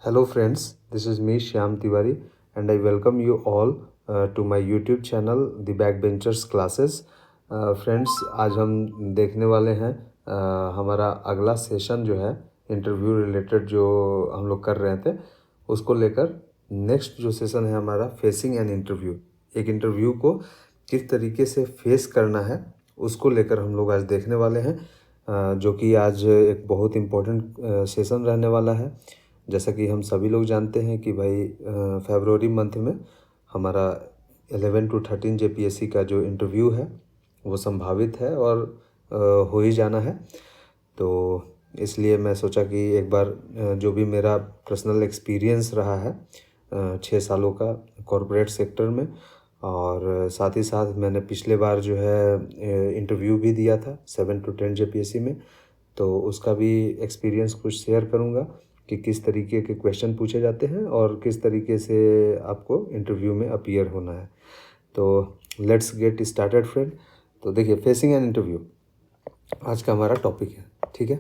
Hello friends, this is me Shyam Tiwari and I welcome you all to my YouTube channel The Backbenchers Classes. Friends, आज हम देखने वाले हैं हमारा अगला सेशन जो है इंटरव्यू रिलेटेड जो हम लोग कर रहे थे उसको लेकर नेक्स्ट जो सेशन है हमारा फेसिंग एन इंटरव्यू। एक इंटरव्यू को किस तरीके से फेस करना है उसको लेकर हम लोग आज देखने वाले हैं, जो कि आज एक बहुत इम्पोर्टेंट सेशन रहने वाला है। जैसा कि हम सभी लोग जानते हैं कि भाई फरवरी मंथ में हमारा 11 to 13 जेपीएससी का जो इंटरव्यू है वो संभावित है और हो ही जाना है। तो इसलिए मैं सोचा कि एक बार जो भी मेरा पर्सनल एक्सपीरियंस रहा है 6 सालों का कॉरपोरेट सेक्टर में, और साथ ही साथ मैंने पिछले बार जो है इंटरव्यू भी दिया था 7 to 10 जेपीएससी में, तो उसका भी एक्सपीरियंस कुछ शेयर करूँगा कि किस तरीके के क्वेश्चन पूछे जाते हैं और किस तरीके से आपको इंटरव्यू में अपीयर होना है। तो लेट्स गेट स्टार्टेड फ्रेंड। तो देखिए, फेसिंग एन इंटरव्यू आज का हमारा टॉपिक है, ठीक है।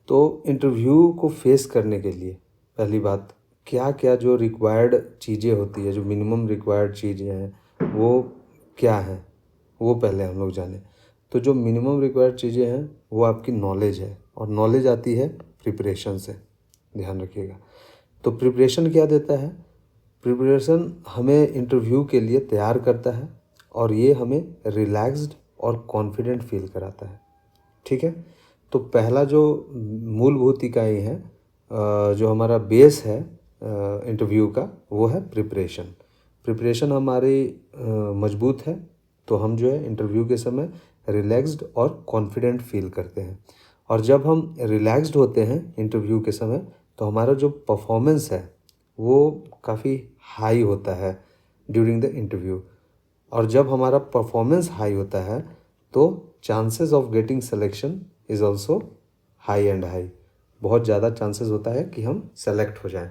तो इंटरव्यू को फेस करने के लिए पहली बात क्या क्या जो रिक्वायर्ड चीज़ें होती है, जो मिनिमम रिक्वायर्ड चीज़ें हैं वो क्या हैं, वो पहले हम लोग जानें। तो जो मिनिमम रिक्वायर्ड चीज़ें हैं वो आपकी नॉलेज है, और नॉलेज आती है प्रिपरेशन से, ध्यान रखिएगा। तो प्रिपरेशन क्या देता है? प्रिपरेशन हमें इंटरव्यू के लिए तैयार करता है और ये हमें रिलैक्स्ड और कॉन्फिडेंट फील कराता है, ठीक है। तो पहला जो मूलभूत इकाई है, जो हमारा बेस है इंटरव्यू का, वो है प्रिपरेशन। प्रिपरेशन हमारी मजबूत है तो हम जो है इंटरव्यू के समय रिलैक्स्ड और कॉन्फिडेंट फील करते हैं। और जब हम रिलैक्स्ड होते हैं इंटरव्यू के समय तो हमारा जो परफॉर्मेंस है वो काफ़ी हाई होता है ड्यूरिंग द इंटरव्यू। और जब हमारा परफॉर्मेंस हाई होता है तो chances of getting selection is also high and high. बहुत ज़्यादा चांसेस होता है कि हम सेलेक्ट हो जाएं।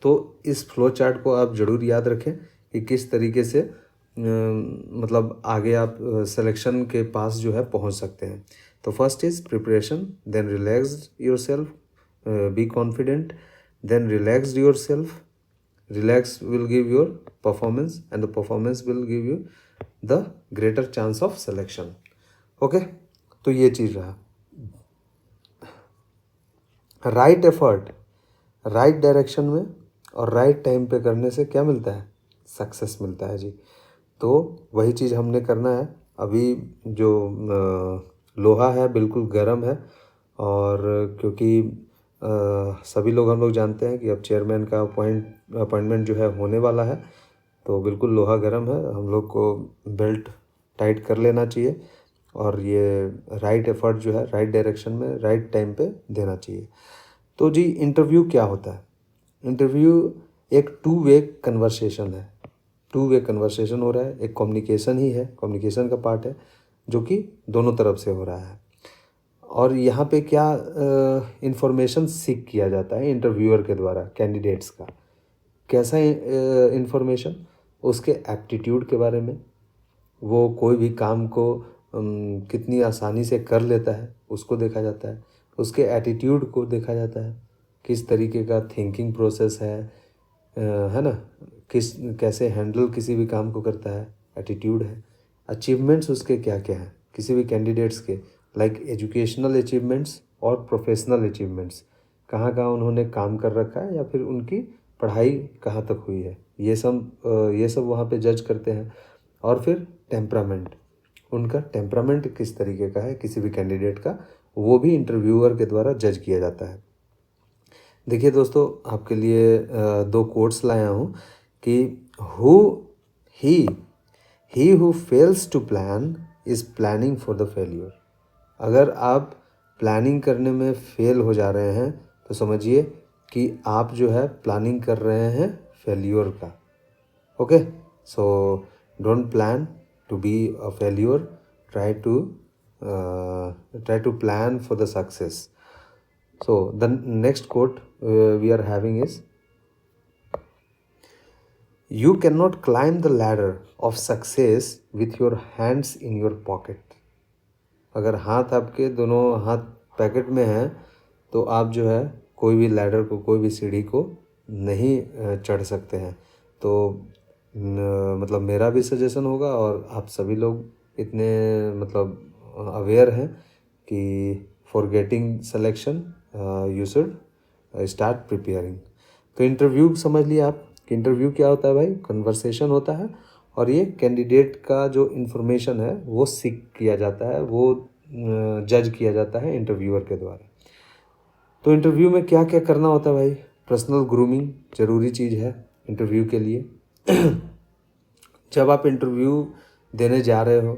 तो इस फ्लो चार्ट को आप ज़रूर याद रखें कि किस तरीके से मतलब आगे आप सिलेक्शन के पास जो है पहुंच सकते हैं। तो first is preparation, then relaxed your self, be confident, then relaxed your self, relax will give your performance and the performance will give you the greater chance of selection. Okay, तो ये चीज़ रहा। राइट एफर्ट राइट डायरेक्शन में और right time पे करने से क्या मिलता है? सक्सेस मिलता है जी। तो वही चीज़ हमने करना है। अभी जो लोहा है बिल्कुल गर्म है, और क्योंकि सभी लोग हम लोग जानते हैं कि अब चेयरमैन का अपॉइंटमेंट जो है होने वाला है, तो बिल्कुल लोहा गर्म है। हम लोग को बेल्ट टाइट कर लेना चाहिए और ये राइट एफर्ट जो है राइट डायरेक्शन में राइट टाइम पे देना चाहिए। तो जी, इंटरव्यू क्या होता है? इंटरव्यू एक टू वे कन्वर्सेशन है। टू वे कन्वर्सेशन हो रहा है, एक कम्युनिकेशन ही है, कम्युनिकेशन का पार्ट है जो कि दोनों तरफ से हो रहा है। और यहाँ पे क्या इंफॉर्मेशन सीख किया जाता है इंटरव्यूअर के द्वारा कैंडिडेट्स का। कैसा इंफॉर्मेशन? उसके एप्टीट्यूड के बारे में, वो कोई भी काम को कितनी आसानी से कर लेता है उसको देखा जाता है। उसके एटीट्यूड को देखा जाता है, किस तरीके का थिंकिंग प्रोसेस है ना, कैसे हैंडल किसी भी काम को करता है, एटीट्यूड है। अचीवमेंट्स उसके क्या क्या हैं किसी भी कैंडिडेट्स के, लाइक एजुकेशनल अचीवमेंट्स और प्रोफेशनल अचीवमेंट्स, कहाँ कहाँ उन्होंने काम कर रखा है या फिर उनकी पढ़ाई कहाँ तक हुई है, ये सब वहाँ पे जज करते हैं। और फिर टेम्परामेंट, उनका टेम्परामेंट किस तरीके का है किसी भी कैंडिडेट का, वो भी इंटरव्यूअर के द्वारा जज किया जाता है। देखिए दोस्तों, आपके लिए दो कोट्स लाया हूँ कि he who fails to plan is planning for the failure. अगर आप प्लानिंग करने में फेल हो जा रहे हैं तो समझिए कि आप जो है प्लानिंग कर रहे हैं फेल्यूर का। Okay, so don't plan to be a failure, try to plan for the success. So the next quote we are having is, you cannot climb the ladder of success with your hands in your pocket. अगर हाथ आपके दोनों हाथ packet में हैं तो आप जो है कोई भी लैडर को, कोई भी सीढ़ी को नहीं चढ़ सकते हैं। तो मतलब मेरा भी सजेशन होगा और आप सभी लोग इतने मतलब अवेयर हैं कि for getting selection you should start preparing. तो इंटरव्यू समझ लिया आप कि इंटरव्यू क्या होता है भाई, कन्वर्सेशन होता है और ये कैंडिडेट का जो इन्फॉर्मेशन है वो सीक किया जाता है, वो जज किया जाता है इंटरव्यूअर के द्वारा। तो इंटरव्यू में क्या क्या करना होता है भाई, पर्सनल ग्रूमिंग ज़रूरी चीज़ है इंटरव्यू के लिए। जब आप इंटरव्यू देने जा रहे हो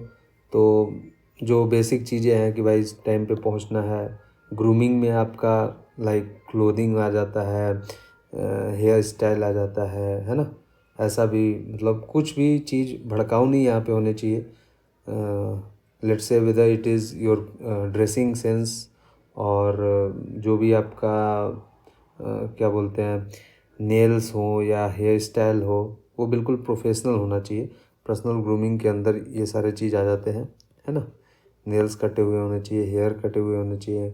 तो जो बेसिक चीज़ें हैं कि भाई इस टाइम पे पहुंचना है। ग्रूमिंग में आपका लाइक क्लोथिंग आ जाता है, हेयर स्टाइल आ जाता है ना। ऐसा भी मतलब कुछ भी चीज़ भड़काऊ नहीं यहाँ पे होने चाहिए। Let's say whether it is your dressing sense और जो भी आपका क्या बोलते हैं नेल्स हो या हेयर स्टाइल हो, वो बिल्कुल प्रोफेशनल होना चाहिए। पर्सनल ग्रूमिंग के अंदर ये सारे चीज़ आ जाते हैं, है ना। नेल्स कटे हुए होने चाहिए, हेयर कटे हुए होने चाहिए,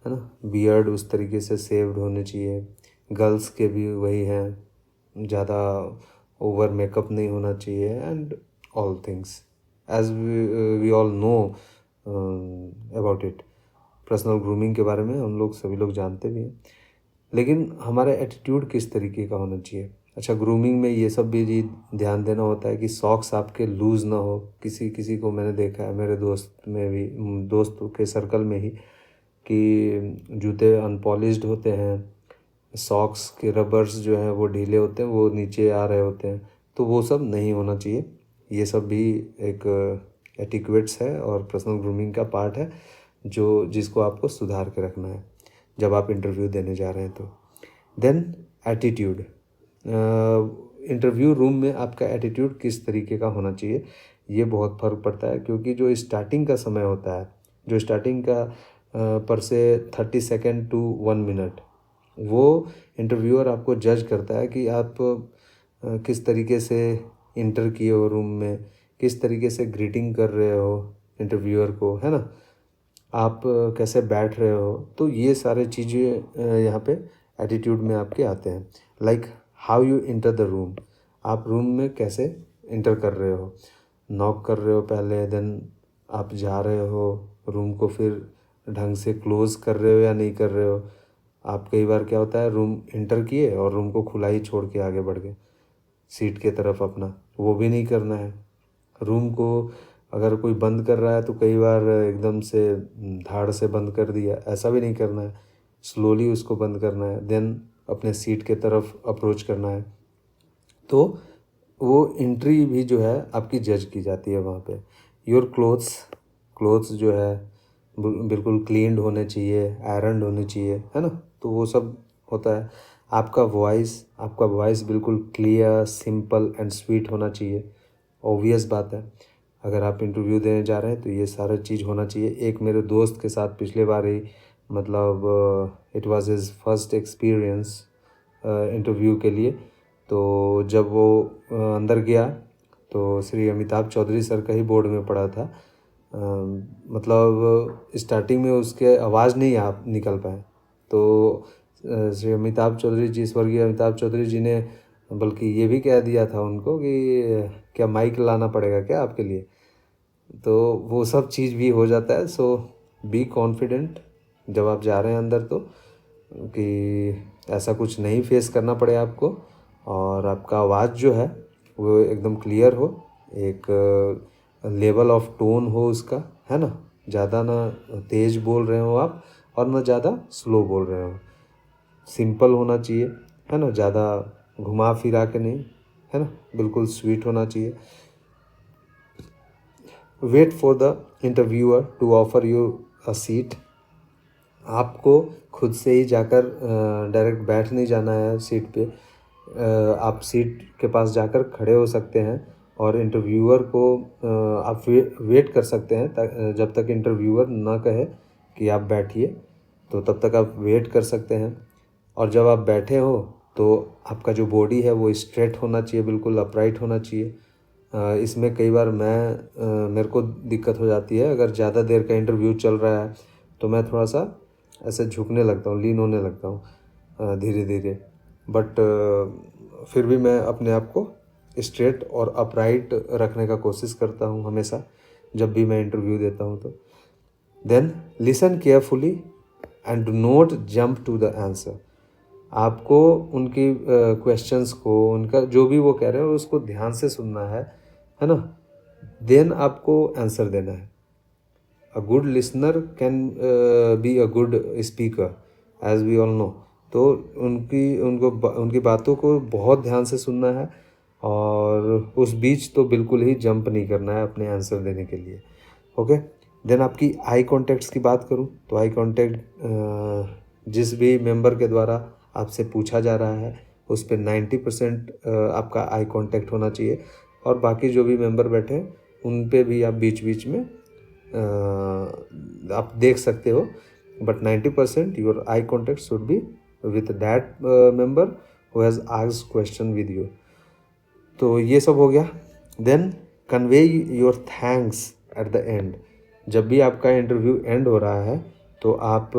है ना। बियर्ड उस तरीके से शेव्ड होने चाहिए। गर्ल्स के भी वही हैं, ज़्यादा ओवर मेकअप नहीं होना चाहिए and all things as we all know about it. Personal grooming के बारे में हम लोग सभी लोग जानते भी हैं, लेकिन हमारा एटीट्यूड किस तरीके का होना चाहिए। अच्छा, ग्रूमिंग में ये सब भी जी ध्यान देना होता है कि सॉक्स आपके लूज़ ना हो। किसी किसी को मैंने देखा है, मेरे दोस्त में भी, दोस्तों के सर्कल में ही, कि जूते अनपॉलिश्ड होते हैं, सॉक्स के रबर्स जो हैं वो ढीले होते हैं, वो नीचे आ रहे होते हैं। तो वो सब नहीं होना चाहिए। ये सब भी एक एटिक्वेट्स है और पर्सनल ग्रूमिंग का पार्ट है जो जिसको आपको सुधार के रखना है जब आप इंटरव्यू देने जा रहे हैं। तो देन एटीट्यूड, इंटरव्यू रूम में आपका एटीट्यूड किस तरीके का होना चाहिए, ये बहुत फ़र्क पड़ता है। क्योंकि जो स्टार्टिंग का समय होता है, जो स्टार्टिंग का पर से 30 सेकेंड टू 1 मिनट, वो इंटरव्यूअर आपको जज करता है कि आप किस तरीके से इंटर किए हो रूम में, किस तरीके से ग्रीटिंग कर रहे हो इंटरव्यूअर को, है ना। आप कैसे बैठ रहे हो। तो ये सारे चीज़ें यहाँ पे एटीट्यूड में आपके आते हैं। Like how you enter the room, आप रूम में कैसे इंटर कर रहे हो। नॉक कर रहे हो पहले, देन आप जा रहे हो रूम को, फिर ढंग से क्लोज़ कर रहे हो या नहीं कर रहे हो। आप कई बार क्या होता है, रूम इंटर किए और रूम को खुला ही छोड़ के आगे बढ़ गए सीट के तरफ अपना, वो भी नहीं करना है। रूम को अगर कोई बंद कर रहा है तो कई बार एकदम से धाड़ से बंद कर दिया, ऐसा भी नहीं करना है। स्लोली उसको बंद करना है, देन अपने सीट के तरफ अप्रोच करना है। तो वो एंट्री भी जो है आपकी जज की जाती है वहाँ पे। योर क्लोथ्स जो है बिल्कुल क्लीन्ड होने चाहिए, आयरन्ड होने चाहिए, है ना। तो वो सब होता है। आपका वॉइस बिल्कुल क्लियर, सिंपल एंड स्वीट होना चाहिए। ऑब्वियस बात है, अगर आप इंटरव्यू देने जा रहे हैं तो ये सारा चीज़ होना चाहिए। एक मेरे दोस्त के साथ पिछले बार ही मतलब it was his first experience interview के लिए। तो जब वो अंदर गया तो श्री अमिताभ चौधरी सर का ही बोर्ड में पड़ा था। मतलब स्टार्टिंग में उसके आवाज़ नहीं आ निकल पाए। तो श्री अमिताभ चौधरी जी, स्वर्गीय अमिताभ चौधरी जी ने बल्कि ये भी कह दिया था उनको कि क्या माइक लाना पड़ेगा क्या आपके लिए। तो वो सब चीज़ भी हो जाता है। सो बी कॉन्फिडेंट जब आप जा रहे हैं अंदर, तो कि ऐसा कुछ नहीं फेस करना पड़े आपको, और आपका आवाज़ जो है वो एकदम क्लियर हो, एक लेवल ऑफ टोन हो उसका, है ना। ज़्यादा ना तेज़ बोल रहे हो आप और ना ज़्यादा स्लो बोल रहे हो। सिंपल होना चाहिए, है ना, ज़्यादा घुमा फिरा के नहीं, है ना, बिल्कुल स्वीट होना चाहिए। Wait for the interviewer to offer you a seat. आपको खुद से ही जाकर डायरेक्ट बैठ नहीं जाना है सीट पे। आप सीट के पास जाकर खड़े हो सकते हैं और इंटरव्यूअर को आप वेट कर सकते हैं जब तक इंटरव्यूअर ना कहे कि आप बैठिए, तो तब तक आप वेट कर सकते हैं। और जब आप बैठे हो तो आपका जो बॉडी है वो स्ट्रेट होना चाहिए, बिल्कुल अपराइट होना चाहिए। इसमें कई बार मेरे को दिक्कत हो जाती है, अगर ज़्यादा देर का इंटरव्यू चल रहा है तो मैं थोड़ा सा ऐसे झुकने लगता हूँ, लीन होने लगता हूँ। धीरे धीरे, बट फिर भी मैं अपने आप को स्ट्रेट और अपराइट रखने का कोशिश करता हूँ हमेशा जब भी मैं इंटरव्यू देता हूँ तो। Then listen carefully and do not jump to the answer. आपको उनकी क्वेश्चंस को, उनका जो भी वो कह रहे हैं उसको ध्यान से सुनना है ना। देन आपको आंसर देना है। A good listener can be a good speaker as we all know. तो उनकी बातों को बहुत ध्यान से सुनना है और उस बीच तो बिल्कुल ही जंप नहीं करना है अपने आंसर देने के लिए। ओके। देन आपकी आई कॉन्टैक्ट्स की बात करूं तो आई कॉन्टैक्ट जिस भी मेंबर के द्वारा आपसे पूछा जा रहा है उस पर 90% आपका आई कांटेक्ट होना चाहिए, और बाकी जो भी मेंबर बैठे हैं उन पे भी आप बीच बीच में आप देख सकते हो, but 90% your eye contact should be with that member who has asked question with you. तो ये सब हो गया। Then convey your thanks at the end. जब भी आपका इंटरव्यू एंड हो रहा है तो आप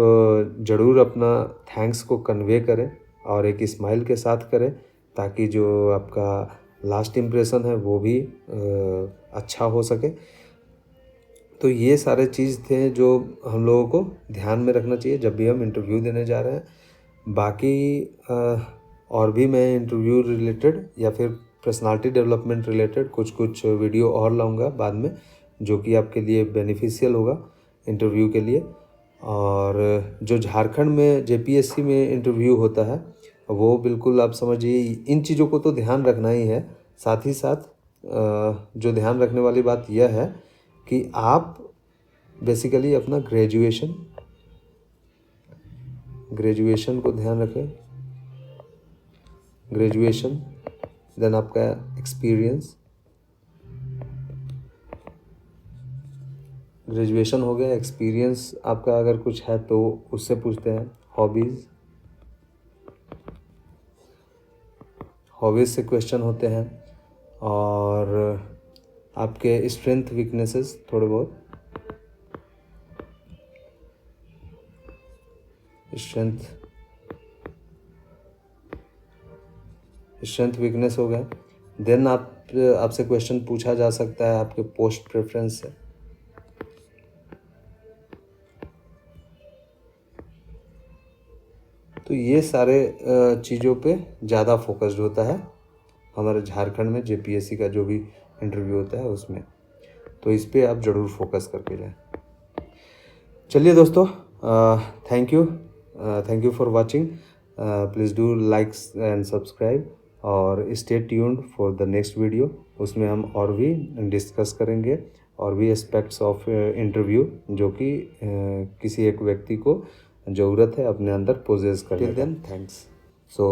ज़रूर अपना थैंक्स को कन्वे करें और एक स्माइल के साथ करें, ताकि जो आपका लास्ट इम्प्रेशन है वो भी अच्छा हो सके। तो ये सारे चीज़ थे जो हम लोगों को ध्यान में रखना चाहिए जब भी हम इंटरव्यू देने जा रहे हैं। बाकी और भी मैं इंटरव्यू रिलेटेड या फिर पर्सनालिटी डेवलपमेंट रिलेटेड कुछ वीडियो और लाऊंगा बाद में, जो कि आपके लिए बेनिफिशियल होगा इंटरव्यू के लिए। और जो झारखंड में जेपीएससी में इंटरव्यू होता है वो बिल्कुल आप समझिए इन चीज़ों को तो ध्यान रखना ही है। साथ ही साथ जो ध्यान रखने वाली बात यह है कि आप बेसिकली अपना ग्रेजुएशन को ध्यान रखें। ग्रेजुएशन, देन आपका एक्सपीरियंस, ग्रेजुएशन हो गया, एक्सपीरियंस आपका अगर कुछ है तो उससे पूछते हैं। हॉबीज़ से क्वेश्चन होते हैं, और आपके स्ट्रेंथ वीकनेसेस थोड़े बहुत, स्ट्रेंथ वीकनेस हो गया। देन आपसे क्वेश्चन पूछा जा सकता है आपके पोस्ट प्रेफरेंस से। तो ये सारे चीज़ों पे ज़्यादा फोकस्ड होता है हमारे झारखंड में जेपीएससी का जो भी इंटरव्यू होता है उसमें। तो इस पे आप ज़रूर फोकस करके जाएं। चलिए दोस्तों, thank you for watching. Please do likes and subscribe और stay tuned for the next video. उसमें हम और भी डिस्कस करेंगे और भी एस्पेक्ट्स ऑफ इंटरव्यू जो कि किसी एक व्यक्ति को ज़रूरत है अपने अंदर पोजेस करने। Till then thanks. सो